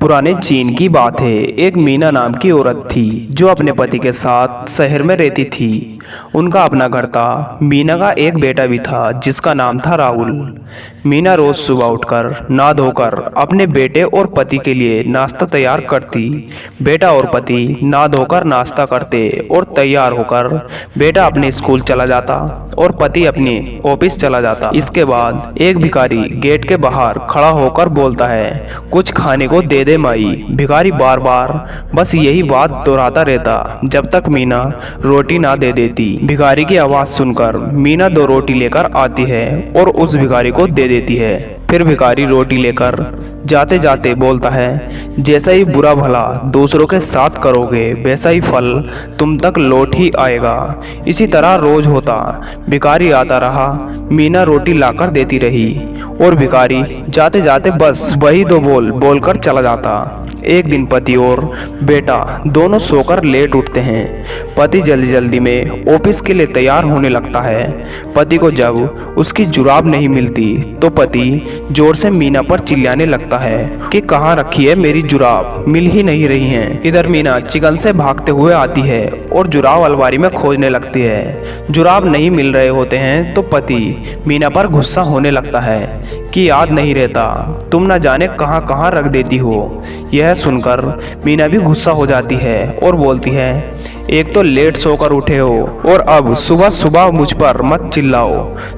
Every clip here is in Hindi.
पुराने चीन की बात है। एक मीना नाम की औरत थी जो अपने पति के साथ शहर में रहती थी। उनका अपना घर था। मीना का एक बेटा भी था जिसका नाम था राहुल। मीना रोज सुबह उठकर नहा धोकर अपने बेटे और पति के लिए नाश्ता तैयार करती। बेटा और पति नहा धोकर नाश्ता करते और तैयार होकर बेटा अपने स्कूल चला जाता और पति अपने ऑफिस चला जाता। इसके बाद एक भिखारी गेट के बाहर खड़ा होकर बोलता है, कुछ खाने को दे दे माई। भिखारी बार बार बस यही बात दोहराता रहता जब तक मीना रोटी ना दे देती। भिखारी की आवाज सुनकर मीना 2 रोटी लेकर आती है और उस भिखारी को दे देती है। फिर भिखारी रोटी लेकर जाते जाते बोलता है, जैसा ही बुरा भला दूसरों के साथ करोगे वैसा ही फल तुम तक लौट ही आएगा। इसी तरह रोज होता। भिखारी आता रहा, मीना रोटी लाकर देती रही और भिखारी जाते जाते बस वही 2 बोल बोलकर चला जाता। एक दिन पति और बेटा दोनों सोकर लेट उठते हैं। पति जल्दी जल्दी में ऑफिस के लिए तैयार होने लगता है। पति को जब उसकी जुराब नहीं मिलती तो पति जोर से मीना पर चिल्लाने लगता है कि कहाँ रखी है मेरी जुराब, मिल ही नहीं रही हैं। इधर मीना चिकन से भागते हुए आती है और जुराब अलमारी में खोजने लगती है। जुराब नहीं मिल रहे होते हैं तो पति मीना पर गुस्सा होने लगता है कि याद नहीं रहता, तुम न जाने कहाँ कहाँ रख देती हो। यह सुनकर मीना भी गुस्सा हो जाती है और बोलती है, एक तो लेट सोकर उठे हो और अब सुबह सुबह मुझ पर मत चिल्लाओ।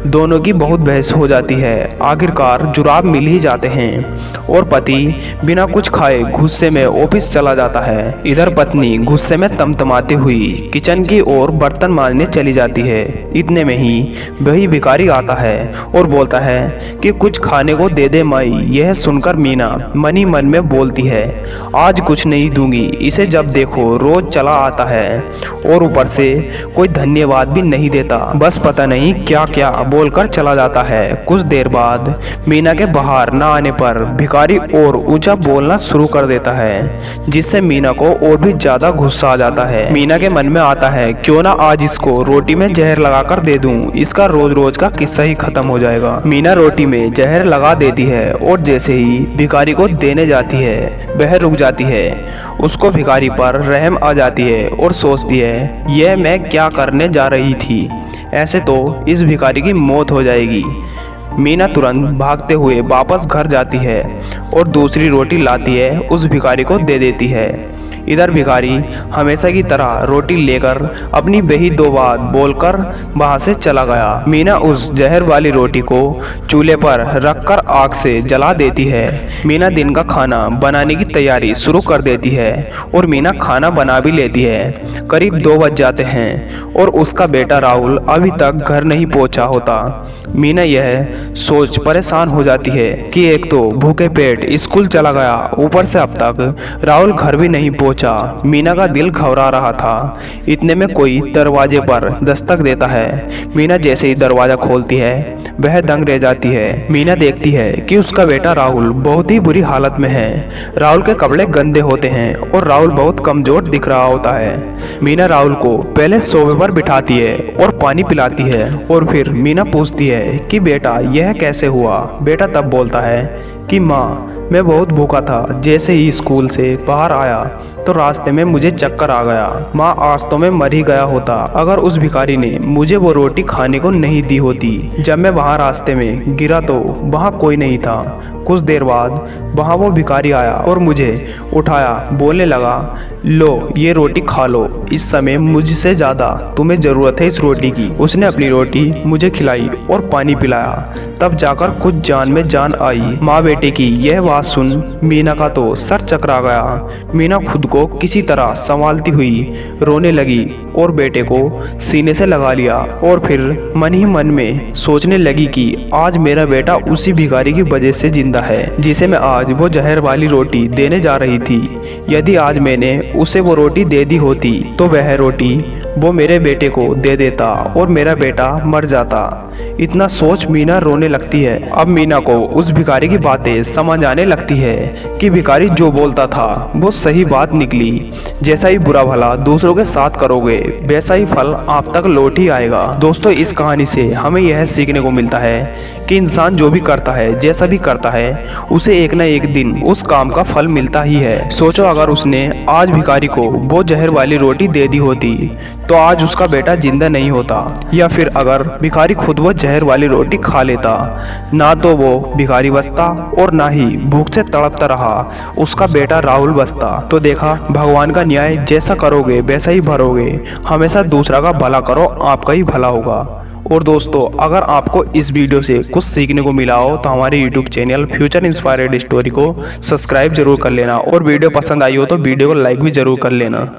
दोनों की बहुत बहस हो जाती है। आखिरकार जुराब मिल ही जाते हैं और पति बिना कुछ खाए गुस्से में ऑफिस चला जाता है। इधर पत्नी गुस्से में तमतमाती हुई किचन की ओर बर्तन मांजने चली जाती है। इतने में ही वही भिखारी आता है और बोलता है कि कुछ खाने को दे दे माई। यह सुनकर मीना मन ही मन में बोलती है, आज कुछ नहीं दूंगी, इसे जब देखो रोज चला आता है और ऊपर से कोई धन्यवाद भी नहीं देता, बस पता नहीं क्या क्या बोलकर चला जाता है। कुछ देर बाद मीना के बाहर न आने पर भिखारी और ऊंचा बोलना शुरू कर देता है जिससे मीना को और भी ज्यादा गुस्सा आ जाता है। मीना के मन में आता है क्यों ना आज इसको रोटी में जहर लगाकर दे दूं, इसका रोज रोज का किस्सा ही खत्म हो जाएगा। मीना रोटी में जहर लगा देती है और जैसे ही भिखारी को देने जाती है वह रुक जाती है। उसको भिखारी पर रहम आ जाती है और सोचती है, यह मैं क्या करने जा रही थी, ऐसे तो इस भिखारी की मौत हो जाएगी। मीना तुरंत भागते हुए वापस घर जाती है और दूसरी रोटी लाती है, उस भिखारी को दे देती है। इधर भिखारी हमेशा की तरह रोटी लेकर अपनी वही 2 बात बोलकर वहां से चला गया। मीना उस जहर वाली रोटी को चूल्हे पर रखकर आग से जला देती है। मीना दिन का खाना बनाने की तैयारी शुरू कर देती है और मीना खाना बना भी लेती है। करीब 2 बज जाते हैं और उसका बेटा राहुल अभी तक घर नहीं पहुंचा होता। मीना यह सोच परेशान हो जाती है कि एक तो भूखे पेट स्कूल चला गया, ऊपर से अब तक राहुल घर भी नहीं पहुंचा। मीना का दिल घबरा रहा था। इतने में कोई दरवाजे पर दस्तक देता है। मीना जैसे ही दरवाजा खोलती है वह दंग रह जाती है। मीना देखती है कि उसका बेटा राहुल बहुत ही बुरी हालत में है। राहुल के कपड़े गंदे होते हैं और राहुल बहुत कमजोर दिख रहा होता है। मीना राहुल को पहले सोफे पर बिठाती है और पानी पिलाती है और फिर मीना पूछती है कि बेटा यह कैसे हुआ। बेटा तब बोलता है कि माँ, मैं बहुत भूखा था, जैसे ही स्कूल से बाहर आया तो रास्ते में मुझे चक्कर आ गया। माँ, आज तो मैं मर ही गया होता अगर उस भिखारी ने मुझे वो रोटी खाने को नहीं दी होती। जब मैं वहाँ रास्ते में गिरा तो वहाँ कोई नहीं था। कुछ देर बाद वहाँ वो भिखारी आया और मुझे उठाया, बोलने लगा, लो ये रोटी खा लो, इस समय मुझसे ज़्यादा तुम्हें ज़रूरत है इस रोटी की। उसने अपनी रोटी मुझे खिलाई और पानी पिलाया, तब जाकर कुछ जान में जान आई। माँ बेटे की यह बात सुन मीना का तो सर चकरा गया। मीना खुद को किसी तरह संभालती हुई रोने लगी और बेटे को सीने से लगा लिया और फिर मन ही मन में सोचने लगी कि आज मेरा बेटा उसी भिखारी की वजह से जिंदा है जिसे मैं आज वो जहर वाली रोटी देने जा रही थी। यदि आज मैंने उसे वो रोटी दे दी होती तो वह रोटी वो मेरे बेटे को दे देता और मेरा बेटा मर जाता। इतना सोच मीना रोने लगती है। अब मीना को उस भिखारी की बातें समझ आने लगती है कि भिखारी जो बोलता था वो सही बात निकली। जैसा ही बुरा भला दूसरों के साथ करोगे वैसा ही फल आप तक लौट ही आएगा। दोस्तों, इस कहानी से हमें यह सीखने को मिलता है कि इंसान जो भी करता है, जैसा भी करता है, उसे एक ना एक दिन उस काम का फल मिलता ही है। सोचो, अगर उसने आज भिखारी को वो जहर वाली रोटी दे दी होती तो आज उसका बेटा जिंदा नहीं होता, या फिर अगर भिखारी खुद वो जहर वाली रोटी खा लेता, ना तो वो भिखारी बचता और ना ही भूख से तड़पता रहा उसका बेटा राहुल बचता। तो देखा, भगवान का न्याय जैसा करोगे वैसा ही भरोगे। हमेशा दूसरा का भला करो, आपका ही भला होगा। और दोस्तों, अगर आपको इस वीडियो से कुछ सीखने को मिला हो तो हमारे YouTube channel future inspired story को सब्सक्राइब जरूर कर लेना, और वीडियो पसंद आई हो तो वीडियो को लाइक भी जरूर कर लेना।